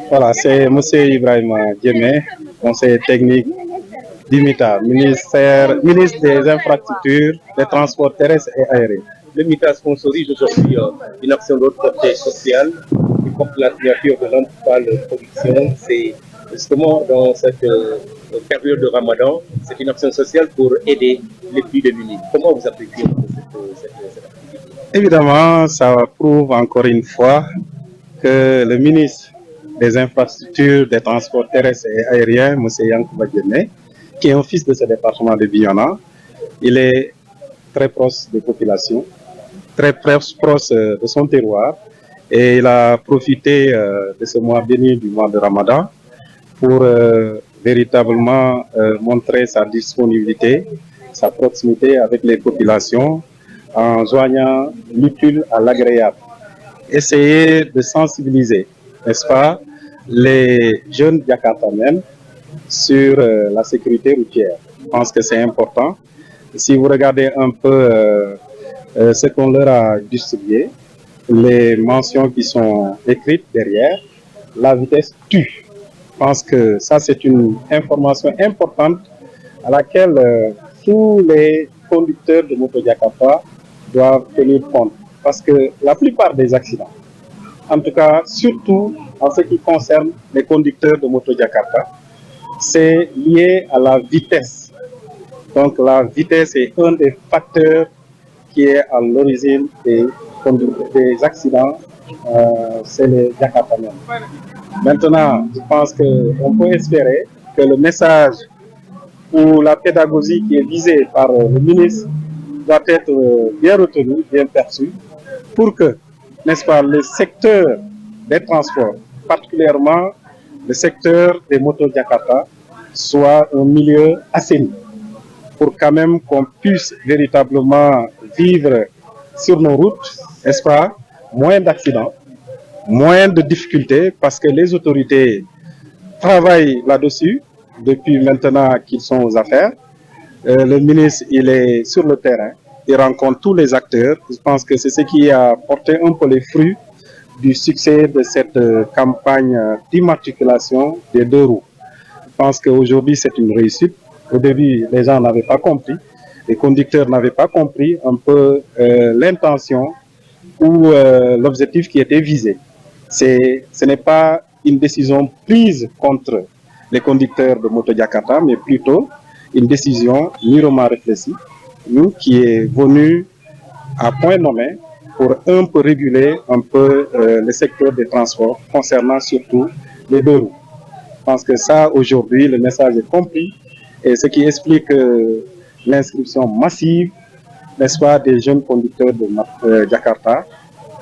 Voilà, c'est M. Ibrahima Djemé, conseiller technique d'IMITA, ministre des Infrastructures, des Transports terrestres et aériens. Le MITA sponsorise aujourd'hui une action de portée sociale qui porte la signature de l'Antifal Production. C'est justement dans cette période de Ramadan, c'est une action sociale pour aider les plus démunis. Comment vous appréciez cette activité? Évidemment, ça prouve encore une fois que le ministre des Infrastructures, des Transports terrestres et aériens, M. Yankouba Djemé, qui est un fils de ce département de Bignona, il est très proche des populations, très proche de son terroir, et il a profité de ce mois béni du mois de Ramadan pour véritablement montrer sa disponibilité, sa proximité avec les populations en joignant l'utile à l'agréable. Essayer de sensibiliser, n'est-ce pas, les jeunes Jakartamens sur la sécurité routière. Je pense que c'est important. Si vous regardez un peu ce qu'on leur a distribué, les mentions qui sont écrites derrière, la vitesse tue. Je pense que ça, c'est une information importante à laquelle tous les conducteurs de moto Jakarta doivent tenir compte. Parce que la plupart des accidents, en tout cas, surtout en ce qui concerne les conducteurs de moto Jakarta, c'est lié à la vitesse. Donc la vitesse est un des facteurs qui est à l'origine des accidents, c'est les Jakartamens. Maintenant, je pense qu'on peut espérer que le message ou la pédagogie qui est visée par le ministre doit être bien retenu, bien perçu, pour que, n'est-ce pas, le secteur des transports, particulièrement le secteur des motos Jakarta, soit un milieu assaini, pour quand même qu'on puisse véritablement vivre sur nos routes, n'est-ce pas, moins d'accidents, moins de difficultés, parce que les autorités travaillent là-dessus depuis maintenant qu'ils sont aux affaires. Le ministre, il est sur le terrain, il rencontre tous les acteurs. Je pense que c'est ce qui a porté un peu les fruits du succès de cette campagne d'immatriculation des deux roues. Je pense qu'aujourd'hui, c'est une réussite. Au début, les gens n'avaient pas compris, les conducteurs n'avaient pas compris un peu l'intention ou l'objectif qui était visé. Ce n'est pas une décision prise contre les conducteurs de moto Jakarta, mais plutôt une décision mûrement réfléchie, qui est venue à point nommé pour un peu réguler un peu le secteur des transports, concernant surtout les deux roues. Je pense que ça, aujourd'hui, le message est compris, et ce qui explique l'inscription massive, n'est-ce pas, des jeunes conducteurs de Jakarta.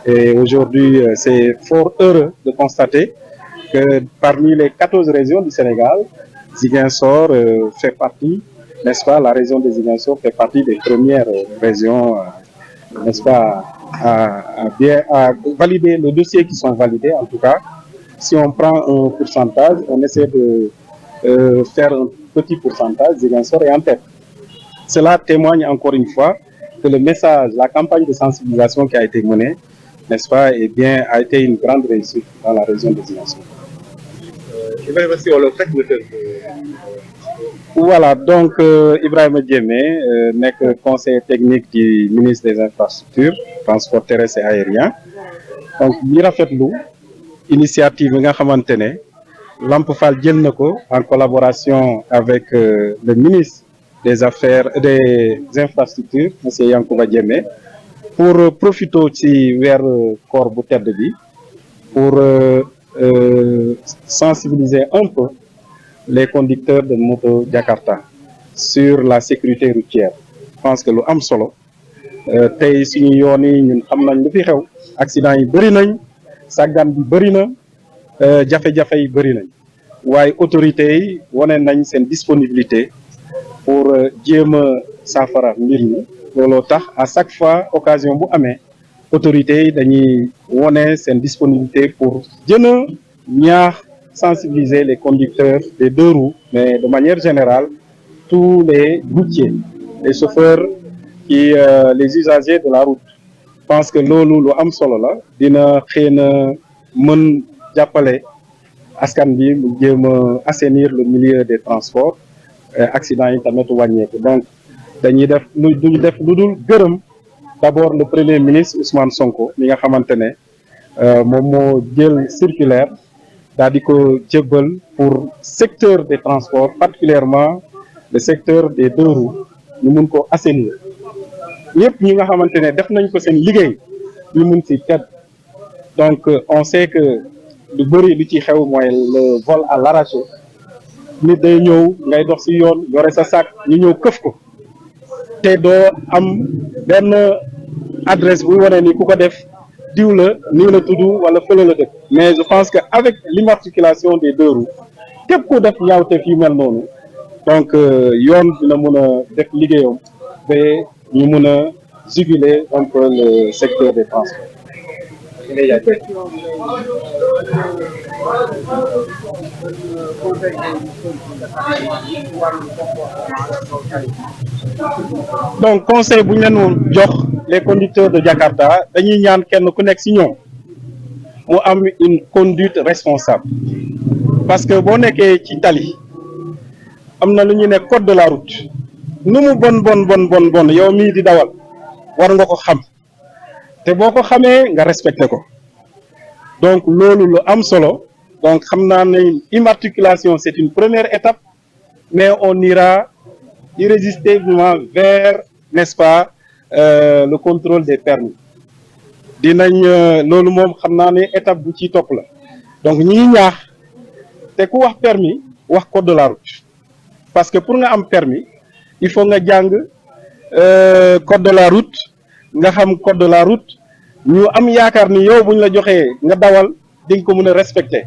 Et aujourd'hui, c'est fort heureux de constater que parmi les 14 régions du Sénégal, Ziguinchor fait partie, n'est-ce pas, la région de Ziguinchor fait partie des premières régions, n'est-ce pas, à valider les dossiers qui sont validés. En tout cas, si on prend un pourcentage, on essaie de faire un petit pourcentage, Ziguinchor est en tête. Cela témoigne encore une fois que le message, la campagne de sensibilisation qui a été menée, n'est-ce pas, eh bien, a été une grande réussite dans la région de Ziguinchor. Voilà, donc Ibrahima Djemé n'est que conseiller technique du ministre des Infrastructures, Transports terrestres et aériens. Donc, ñi rafetlu initiative bi nga xamante ne Lamp Fall jël na ko en collaboration avec le ministre des Infrastructures, M. Yankouba Djemé, pour profiter ci weeru koor bu tedd bi pour sensibiliser un peu les conducteurs de moto Jakarta sur la sécurité routière. Je pense que lu am solo tey suñu yoon yi ñun xam nañ lu fi xew, accident yi bëri nañ, sàggan bi bëri na, jafe-jafe yi bëri nañ, waaye autorités yi wane nañ seen disponibilité pour jéem a saafara mbir mi. Looloo tax à chaque fois occasion bu amee autorités yi dañuy wone seen disponibilité pour gën a ñaax sensibiliser les conducteurs des deux roues, mais de manière générale tous les routiers, les chauffeurs qui les usagers de la route. Je pense que loolu lu am solo la, dina xëy na mën jàppale askan bi mu jéem a assainir le milieu des transports accident yi tamit wàññeeku donc dañuy def duñu def lu dul gërëm d'abord le premier ministre Ousmane Sonko mi nga xamante ne moom moo jël circulaire daal di ko jébbal pour secteur des transports particulièrement le secteur des deux roues ñu mun ko assainir ñëpp ñi nga xamante ne def nañ ko seen liggéey ñu mun ci tedd donc on sait que lu bëri lu ci xew mooy le vol à l'arraché nit day ñëw ngay dox ci yoon yore sa sac ñu ñëw këf ko te doo am benn adresse bu wane ni ku ko def diw la nii la tudd wala fële la dëkk mais je pense que avec l'immatriculation des deux roues képp ku def ñaawteef yu mel noonu donc yoon dina mun a def liggéeyam ba ñu mun a juguler donc le secteur des transports. donc conseil bu ñu leen jox les conducteurs de Jakarta dañuy ñaan kenn ku nekk ci ñoom mu am une conduite responsable parce que boo nekkee ci tali am na lu ñuy ne code de la route nu mu bon yow mii di dawal war nga ko xam te boo ko xamee nga respecté ko donc loolu lu am solo donc xam naa ne immatriculation c'est une première étape mais on ira irrésistiblement vers n'est-ce pas le contrôle des permis dinañ loolu moom xam naa ne étape bu ci topp la donc ñi ñaax te ku wax permis wax code de la route parce que pour nga am permis il faut nga jàng code de la route nga xam code de la route ñu am yaakaar ni yow bu ñu la joxee nga dawal di nga ko mën a respecter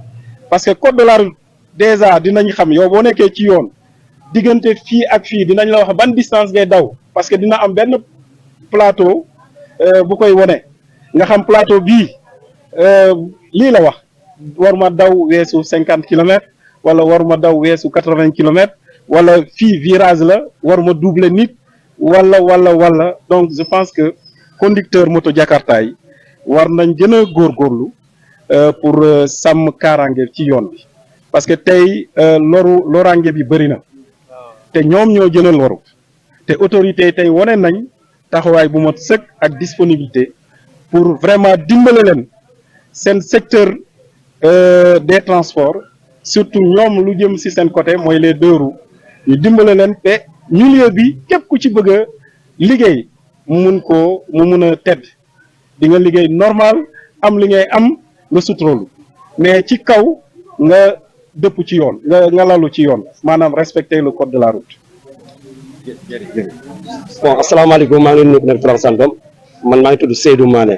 parce que code de la route déjà dinañ xam yow boo nekkee ci yoon diggante fii ak fii dinañ la wax ban distance ngay daw parce que dina am benn plateau bu koy wone nga xam plateau bii lii la wax war ma daw weesu 50 kilomètres wala war ma daw weesu 80 kilomètres wala fii virage la war ma doubler nit wala donc je pense que conducteur moto Jakarta yi war nañ gën a góorgóorlu pour sàmm kaaraange ci yoon bi parce que tey loraange bi bëri na te ñoom ñoo jël loru te autorité yi tey wane nañ taxawaay bu mot sëkk ak disponibilité pour vraiment dimbale leen seen secteur des transports surtout ñoom lu jëm ci seen côté mooy les deux roues ñu dimbale leen te milieu bi képp ku ci bëgg a liggéey mu mun a tedd di nga liggéey normal am li ngay am nga suturolu mais ci kaw nga dëpp ci yoon nga lalu ci yoon maanaam respecter le code de la route. Bon, asalaamaaleykum maa ngi leen di nuyu nekk santam man maa ngi tudd Seydou Mané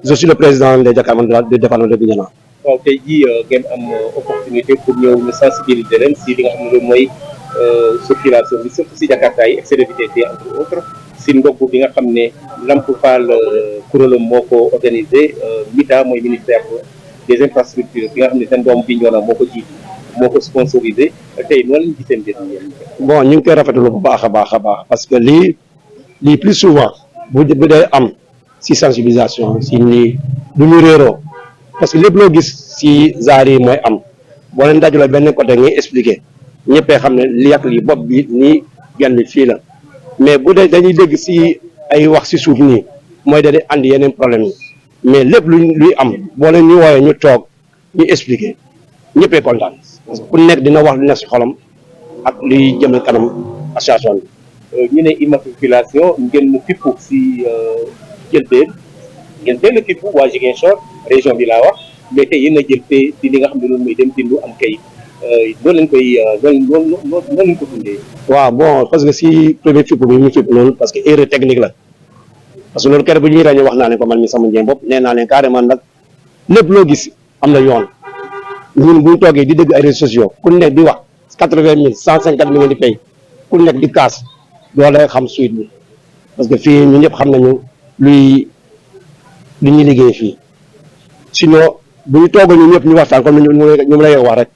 je suis le président des Jakarta de département de Bignona. waaw tey jii ngeen am opportunité pour ñëw ñu sensibiliser leen si li nga xam ne loolu mooy circulation bi surtout si Jakarta yi excès de vitesse yi entre autres si ndog bi nga xam ne Lamp Fall kuréelam moo ko organisé MITA mooy ministère des infrastructures bi nga xam ne seen doom Bignona moo ko jiitu moo ko sponsorisé tey noonu lañ gisee mbir mi. bon ñu ngi koy rafetlu bu baax a baax parce que lii plus souvent bu dee am si sensibilisation si nii du ñu réeroo parce que lépp loo gis si genre yi mooy am boo leen dajale benn côté ngay expliqué ñëppee xam ne li ak lii bopp bi nii genn fii la mais bu dee dañuy dégg si ay wax si suuf nii mooy da di andi yeneen problème yi mais lépp luy am boo leen ñu woowee ñu toog ñu expliqué ñëppee kontaan parce que ku nekk dina wax lu nekk si xolam ak luy jëme kanam association bi. ñu ne immatriculation ngeen fippu si jël ngeen benn fippu waa Ziguinchor région bi laa wax mais tey yéen a jël fee si li nga xam ne loolu mooy dem tindu am kayit noonu lañ koy noonu lañ ko dundee. waaw bon parce que si premier fippu bi ñu fippu noonu parce que erreur technique la parce que loolu keroog bu ñuy rajo wax naa leen ko man mi sama njëm bopp nee naa leen carrément nag lépp loo gis am na yoon ñun bu ñu toogee di dégg ay réseaux sociaux ku nekk di wax 80 000 150 000 di fay ku nekk di kaas doo lay xam suite bi parce que fii ñun ñëpp xam nañu lu ñuy liggéey fii sinon bu ñu toogee ñun ñëpp ñu waxtaan comme ñu lay wax rek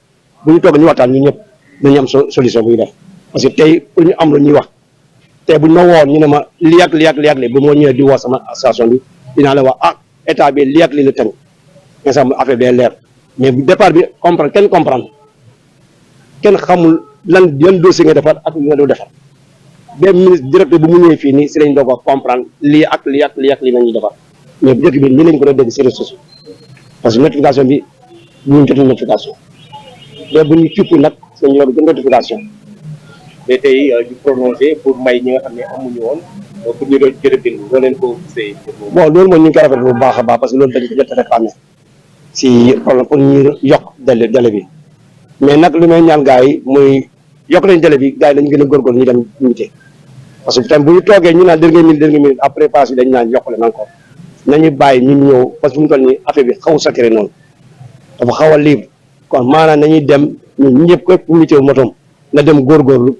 bu ñu toogee ñu waxtaan ñun ñëpp dañu am solution bu ñu def parce que tey pour ñu am lu ñuy wax tey bu ñu ma woon ñu ne ma lii ak li bu moo ñëwee di woo sama association bi dinaa la wax état bi lii ak lii la tënk nga sax affaire bee leer mais bu départ bi comprendre kenn xamul yan dossier nga defar ak li nga doo defar benn ministre directeur bu mu ñëwee fii nii si lañ doog a comprendre lii ak lii ak lii ak lii nañuy defar mais bu njëkk bi nii lañ ko doon dégg si réseaux sociaux parce que notification bi ñu jotul notification mais bu ñu cuppu nag seen yor gën notification mais tey ñu prolongé pour may ñi nga xam ne amuñu woon pour ñu doon jërëjëf loo leen ko gisee. bon loolu moom ñu ngi koy rafetlu bu baax a baax parce que loolu dañu ko jot a réclamé si problème pour ñu yokk délai bi mais nag li may ñaan gars yi muy yokk nañ délai bi gars yi dañu gën a góorgóorlu ñu dem unité parce que tamit bu ñu toogee ñu naan dernière minute après passe bi dañu naan yokk leen encore nañu bàyyi ñu ñëw parce que fu mu toll nii affaire bi xaw a saturé noonu dafa xaw a libre kon maanaam nañuy dem ñun ñëpp képp ku muté motom na dem góorgóorlu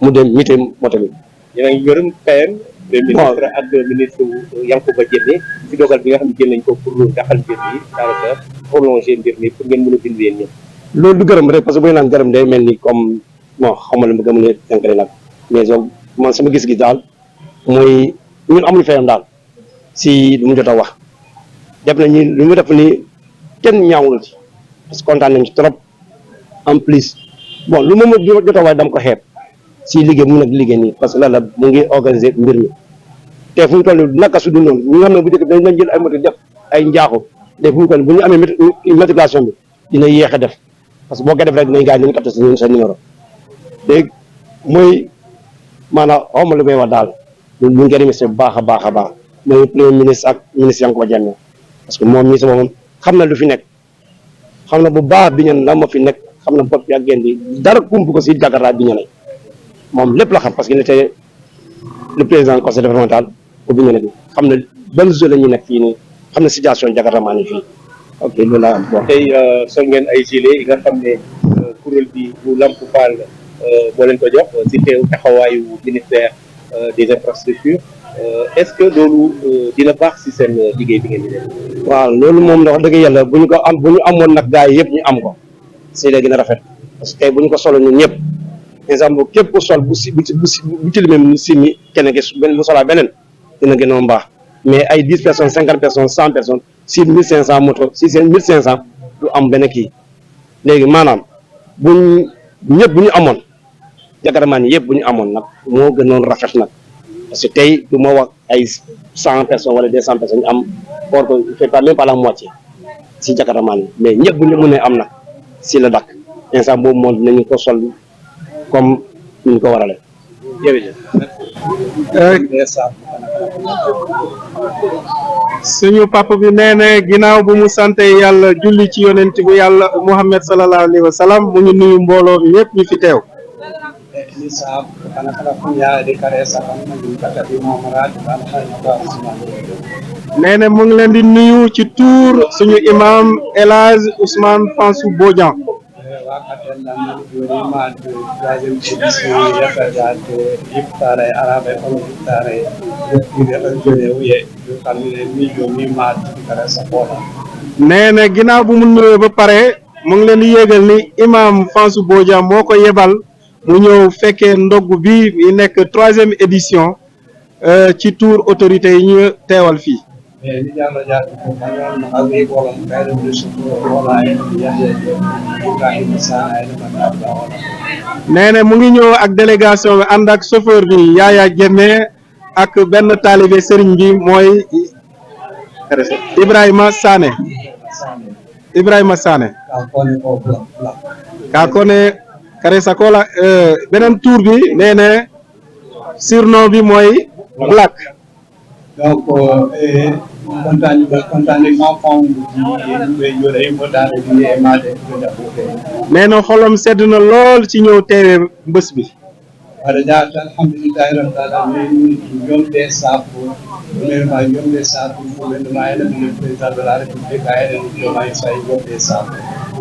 mu dem muté moto bi. yéen a ngi gërëm PM. le ministre ak ministre Yankuba Diémé si dogal bi nga xam ne jël nañ ko pour daxal mbir mi daanaka prolongé mbir mi pour ngeen mën a bind yéen ñëpp. loolu du gërëm rek parce que bu ñu naan gërëm day mel ni comme bon xaw ma la bëgg a mën a tënkale nag mais donc man sama gis-gis daal mooy ñun amuñu fayam daal si lu mu jot a wax def nañu lu mu def ni kenn ñaawul ci parce que kontaan nañ ci trop en plus bon lu ma jot a wax dama ko xeeb si liggéey mu nag liggéey nii parce que la mu ngi organiser mbir mi te fu mu toll naka su dul noonu ñi nga xam ne bu njëkk dañ jël ay moto def ay njaaxu te fu mu toll bu ñu amee matriculation bi dina yéex a def parce que boo ko def rek dinañ gaañ nañu capté sa numéro léegi mooy maanaam xaw ma lu may wax daal ñu ngi koy remercier bu baax a baax a baax mooy premier ministre ak ministre Yankuba Diémé parce que moom mii sama moom xam na lu fi nekk xam na bu baax bi ñen la ma fi nekk xam na bopp bi ak génn bi dara kump ko si Jakarta bi ñu ne moom lépp la xam parce que il était le président du conseil départemental bu ñu ne bi xam na ban zone la ñuy nekk fii nii xam na situation Jakarta maa ngi fii ok loolu laa am bon. tey sol ngeen ay gilet yi nga xam ne kuréel bi bu Lamp Fall moo leen ko jox si teew taxawaayu ministère des infrastructures est-ce que loolu dina baax si seen liggéey bi ngeen di def. waaw loolu moom wax dëgg yàlla bu ñu ko am bu ñu amoon nag gars yi yëpp ñu am ko si la gën a rafet parce que tey bu ñu ko solo ñun ñëpp exemple képp ku sol bu tilimee mu simi kenn ki bu solaa beneen dina gën a baax mais ay 10 personnes 50 personnes 100 personnes si 1500 moto si seen 1500 du am benn kii léegi maanaam buñ ñëpp bu ñu amoon Jakarta maan yëpp bu ñu amoon nag moo gënoon rafet nag parce que tey du ma wax ay 100 personnes wala 200 personnes ñu am or que il fait pas même pas la moitié si Jakarta maan mais ñëpp bu ñu mënee am nag si la dakk instant boobu moom dinañu ko sol comme ni ñu ko warale. jërëjëf. suñu papa bi nee na ginnaaw bu mu sante yàlla julli ci yonent bu yàlla Muhammad sallallahu alayhi wa sallam mu ngi nuyu mbooloo mi yëpp ñu fi teew. nee na mu ngi leen di nuyu ci tuur suñu imam El Hadj Ousmane Fansou Bodian. nee na ginnaaw bu mu nuyoo ba pare mu ngi leen di yégal ni imam Fansou Bodian moo ko yebal mu ñëw fekkee ndogg bi yi nekk 3e édition ci tour autorité yi ñu teewal fii. nee na mu ngi ñëw ak délégation bi ànd ak chauffeur bi Yaya Diémé ak benn taalibe sëriñ bi mooy Ibrahima Sané ka kone kare sakola beneen tour bi nee na surnom bi mooy Black. donc nee na xolam sedd na lool ci ñëw teewe mbës bi.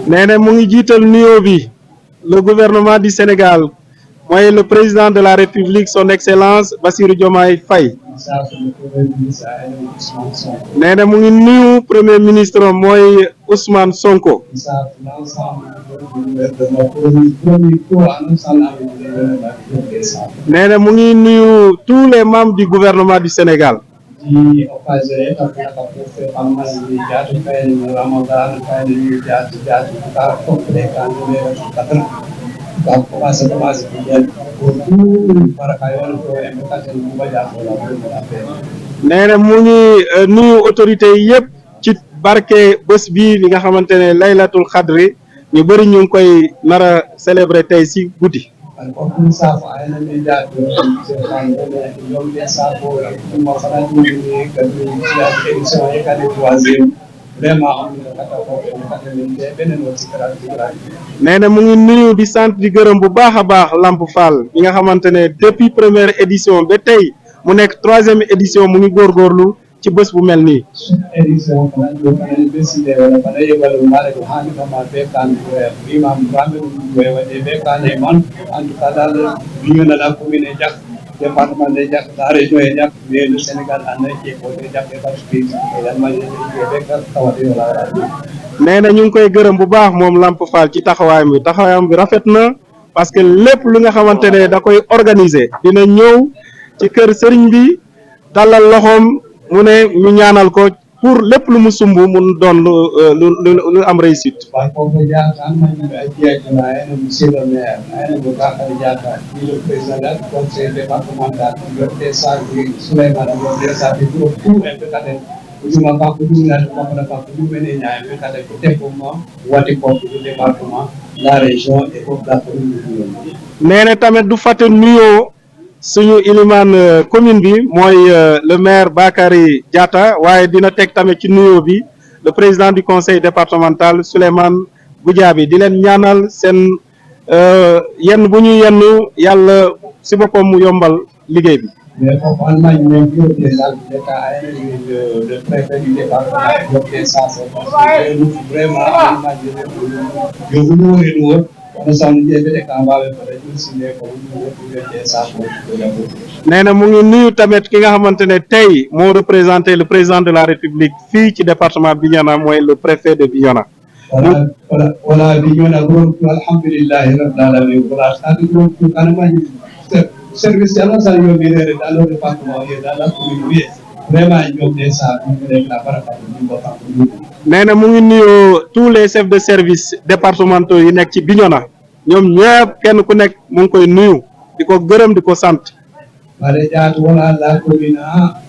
nee na mu ngi jiital nuyoo bi le gouvernement du Sénégal mooy le président de la République son excellence Bassirou Diomaye Faye. nee na mu ngi nuyu premier ministre mooy Ousmane Sonko. nee na mu ngi nuyu tous les membres du gouvernement du Sénégal. di occasion tapi nak proses panas di jatuh kain Ramadan kain di jatuh kita komplekan ini kata kalau masa kemudian para kawan ko yang kita semua jatuh nee na mu ngi nuyu autorité yëpp ci barke bés bi li nga xamante ne laylatul xadri ñu bëri ñu ngi koy nar a célébrer tey si guddi. Comme ça, il y a des gens qui ont des sabots, qui ont nee na mu ngi nuyu di sant di gërëm bu baax a baax Lamp Fall bi nga xamante ne depuis première édition ba tey mu nekk 3e édition mu ngi góorgóorlu ci bés bu mel nii. département de Diack la région de Diack mais le Sénégal en entier ko Diack nee na ñu ngi koy gërëm bu baax moom Lamp Fall ci taxawaayam bi rafet na parce que lépp lu nga xamante ne da koy organiser dina ñëw ci kër sëriñ bi dalal loxoom mu ne ñu ñaanal ko pour lépp lu mu sumb mu doon lu am réussite. waaye foofu yaakaar nañu ne ay jéego la ay na monsieur le maire ay na Boubacar Diatta di le président du conseil départemental yor des sages Souleymane yor des sages pour tout impécatif ujuma ka kudumina tukapata ka kudumene nya impécatif département wati ko du département la région et pour la commune. nee na tamit du fàtte nuyoo suñu ilimaan commune bi mooy le maire Bakary Diatta waaye dina teg tamit ci nuyoo bi le président du conseil départemental Souleymane Goudiaby di leen ñaanal seen yenn bu ñu yenn yàlla si boppam mu yombal liggéey bi. mais foofu Allemagne même bio des l'État le préfet du département docteur Sassé vraiment Allemagne nee na mu ngi nuyu tamit ki nga xamante ne tey moo représenté le président de la République fii ci département Bignona mooy le préfet de Bignona. voilà Bignona alhamdulilah rabbil alamin voilà service yàlla sa yo bi rek dans le département et dans la commune bi vraiment ñoom des sa ñu rek la baraka ñu ko xam. nee na mu ngi nuyu tous les chefs de service départementaux yi nekk ci Bignona ñoom ñëpp kenn ku nekk mu ngi koy nuyu di ko gërëm di ko sant. wala jaatu wala la commune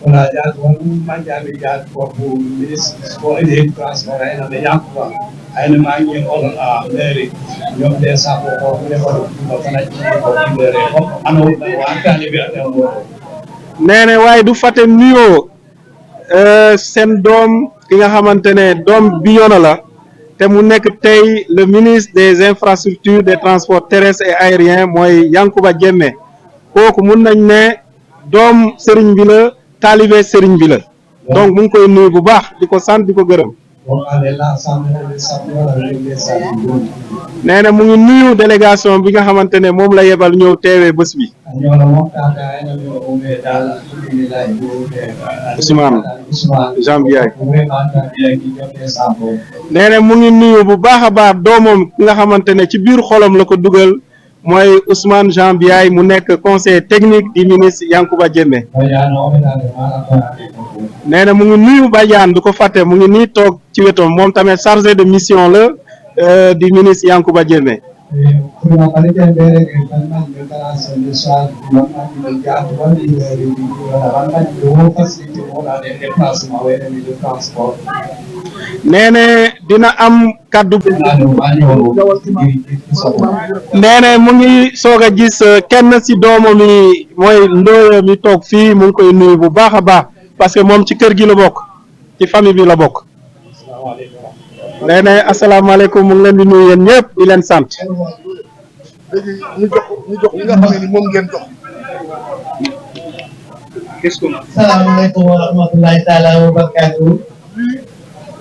wala jaatu wala manjaabi jaatu foofu ministre sport et transport ay na yakwa ay na maa ngi xool mairie ñoom des sa ko defal ko fana ci ko bindere ko ano waxtaani bi ak nee na waaye du fàtte nuyoo seen doom ki nga xamante ne doom Bignona la te mu nekk tey le ministre des infrastructures des transports terrestres et aériens mooy Yankuba Diémé kooku mun nañ ne doom sëriñ bi la taalibe sëriñ bi la donc mu ngi koy nuyu bu baax di ko sant di ko gërëm. nee na mu ngi nuyu délégation bi nga xamante ne moom la yebal ñëw teewee bés bi. Ousmane Jean Biaye. nee na mu ngi nuyu bu baax a baax doomam ki nga xamante ne ci biir xolam la ko dugal mooy Ousmane Jean Biaye mu nekk conseiller technique du ministre Yankuba Diémé. nee na mu ngi nuyu Badiane du ko fàtte mu ngi nii toog ci wetam moom tamit chargé de mission la du ministre Yankuba Diémé. nee na dina am kaddu. nee na mu ngi soog a gis kenn si doomam yi mooy ndooyo mi toog fii mu ngi koy nuyu bu baax a baax parce que moom ci kër gi la bokk ci famille bi la bokk. nee na asalaamaaleykum mu ngi leen di nuyu yéen ñëpp di leen sant. léegi ñu jox li nga xam ne ni moom ngeen jox. salaamaaleykum wa rahmatulahi taala wa barakaatu.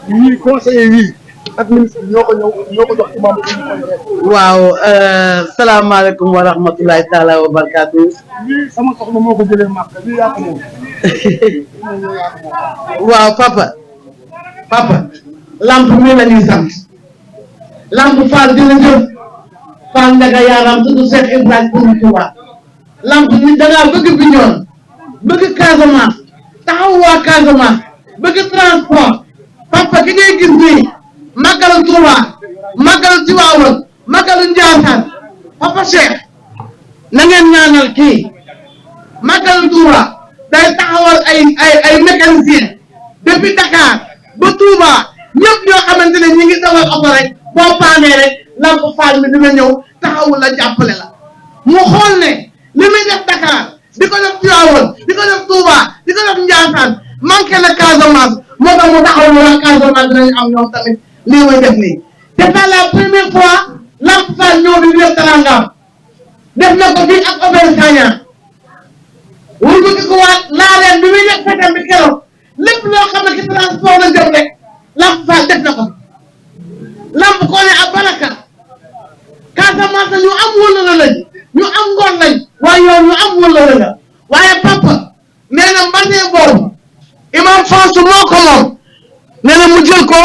ñii conseiller yii ak ministre ñoo ko jox imam bi. waaw salaamaaleykum wa rahmatulahi taala wa barakaatu. lii sama soxna moo ko jëlee màkk lii yaa ko moom. waaw papa lamp mi la ñuy sant lamp Fall dina jëf Fall ndaga yaaram tudd Cheikh Ibrahima Touba lamp ni da ngaa bëgg Bignona bëgg Casamance taxaw waa Casamance bëgg transport papa ki ngay gis nii màggalu Touba màggalu Tivaouane màggalu Ndiassane papa Cheikh na ngeen ñaanal kii màggalu Touba day taxawal ay mécanicien depuis Dakar ba Touba ñëpp ñoo xamante ne ñi ngi dawal oto rek boo paanee rek Lamp Fall mi dina ñëw taxawul la jàppale la mu xool ne li muy def Dakar di ko def Tivaouane di ko def Touba di ko def Ndiassane manqué na Casamance moo tax mu taxaw ne waa Casamance dinañu am ñoom tamit lii may def nii c'est pas la première fois Lamp Fall ñëw di def tarangam def na ko fii ak Obel Sagna wurguti ko waat laaleen bi muy def fetam bi keroog lépp loo xam ne ci transport la jëm rek Lamp Fall def na ko Lamp koo ne ak baraka Casamance ñu am wëllëre lañ ñu am ngor lañ waaye yow ñu am wëllëre la waaye papa nee na mbandee boobu imam Fansu moo ko moom nee na mu jël ko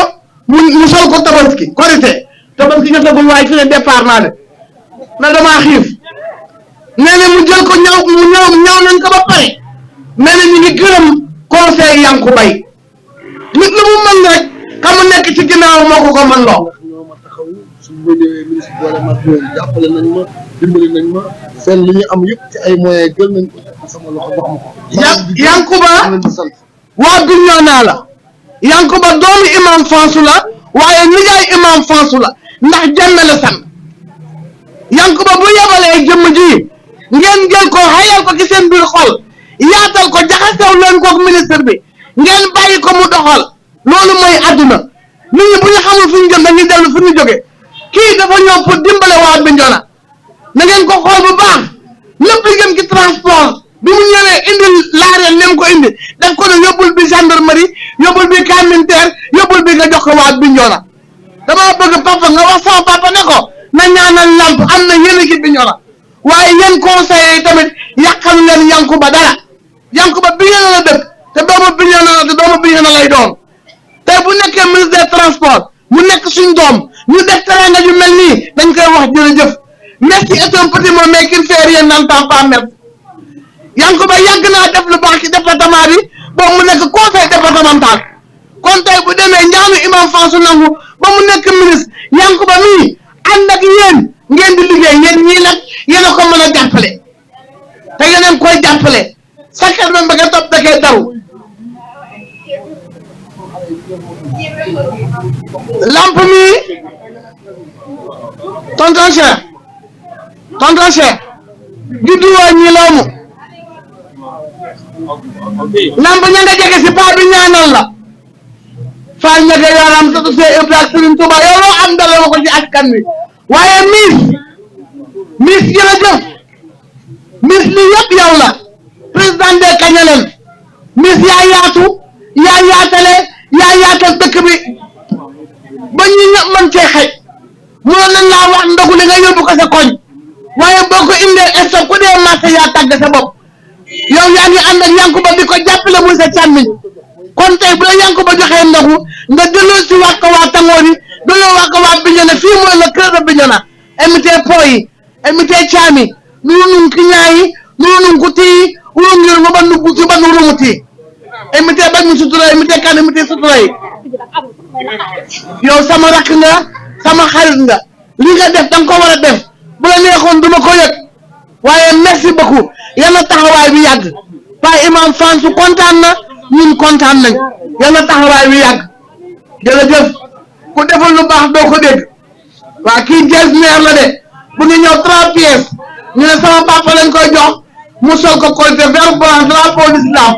mu sol ko tabaski korité tabaski jotagul waaye fi ne départ naa de na damaa xiif nee na mu jël ko ñaw nañ ko ba pare nee na ñu ngi gërëm conseil Yankou Bay nit lu mu mën rek xam mu nekk ci ginnaaw moo ko mën loo su ma ñëwee ministre boole ma ñoom jàppale nañ ma dimbali nañ ma seen li ñu am yëpp ci ay moyens jël nañ ko sama loxo jox ma ko. Yankuba waa Bignona la Yankuba doomu imam Fansu la waaye nijaay imam Fansu la ndax jàmme la sant Yankuba bu yebalee jëmm ji ngeen jël ko xayal ko ci seen biir xol yaatal ko jaxasew leen kook ministre bi ngeen bàyyi ko mu doxal loolu mooy adduna nit ñi bu ñu xamul fu ñu jëm dañuy dellu fu ñu jóge kii dafa ñëw pour dimbale waa Bignona na ngeen ko xool bu baax lépp li jëm ci transport bi mu ñëwee indi laareel lim ko indi daf ko ne yóbbul bi gendarmerie yóbbul bi camminteer yóbbul bi nga jox ko waa Bignona dama bëgg papa nga wax sama papa ne ko na ñaanal Lamp am na yéen ci Bignona waaye yéen conseillers yi tamit yàqal leen Yankuba dara Yankuba Bignona la dëkk te doomu Bignona la te doomu Bignona lay doon tey bu nekkee ministre des transports mu nekk suñ doom ñu def teranga yu mel nii dañ koy wax jërëjëf merci est un petit mot mais qui ne fait rien n'entend pas merci Yankuba yàgg naa def lu baax ci département bi boobu mu nekk conseil départemental kon tey bu demee ñaanu imam Fansu nangu ba mu nekk ministre Yankuba mii ànd ak yéen ngeen di liggéey yéen ñii nag yéen a ko mën a jàppale te yeneen koy jàppale sakkat man ba nga topp da koy daru Lamp mii tonton Cheikh judduwoo ñi loomu Lamp ña nga jege si paa bi ñaanal la Fall ña nga yaram sa tu see Ibrahima Serigne Touba yow loo am dala ko ci askan wi waaye miis jërëjëf miis li yëpp yow la président de Kañaleen miis yaa yaatu yaa yaatale yaa yaatal dëkk bi ba ñu ñëpp mën cee xëy mënoon nañ laa wax ndogu li nga yóbbu ko sa koñ waaye boo ko indee stop ku dee marché yaa tàgg sa bopp yow yaa ngi ànd ak Yankuba di ko jàppale muy sa càmmiñ kon tey bu la Yankuba joxee ndogu nga delloo si waat ko waa Tangoor yi delloo waat ko waa Bignona fii mooy le cœur de Bignona emite po yi emite caami nunun kiñaayi nunun kuti ulungir ngo bandu kuti bandu rumuti emite bañu sutura emite kan emite sutura yi yow sama rakk nga sama xarit nga li nga def danga ko war a def bu la neexoon duma ko yëg waaye merci beaucoup yàlla taxawaay bi yàgg Baay Imam Fansu kontaan na ñun kontaan nañ yàlla taxawaay bi yàgg jërëjëf ku defal lu baax doo ko dégg waa kii jees neer la de bu ñu ñëw 3 pièces ñu ne sama papa lañ koy jox mu sol ko korité vert blanc drapeau l'islam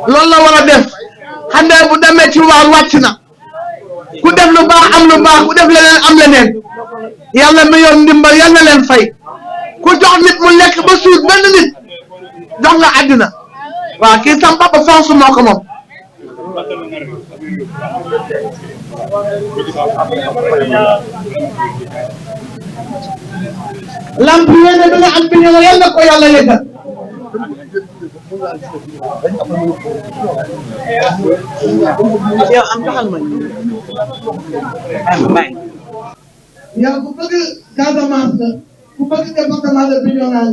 loolu la war a def xam ne bu demee ci waar wàcc na ku def lu baax am lu baax ku def leneen am leneen yàlla mi yor ndimbal yàlla leen fay ku jox nit mu lekk ba suur benn nit jox nga àddina waaw kii sam papa Fansu moo ko moom Lamp yéene bi nga am Bignona yal na ko yàlla yëgal yow am taxal ma yow ku bëgg Casamance la ku bëgg département de Bignona la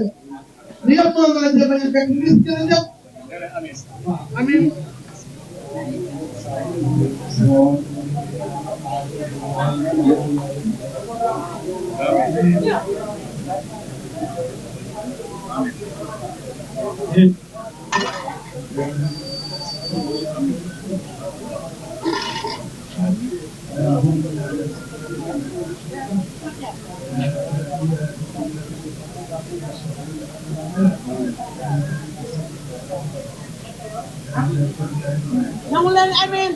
li yëpp noonu la jëfee fekk ministre jërëjëf Amin. Nangu leen amin.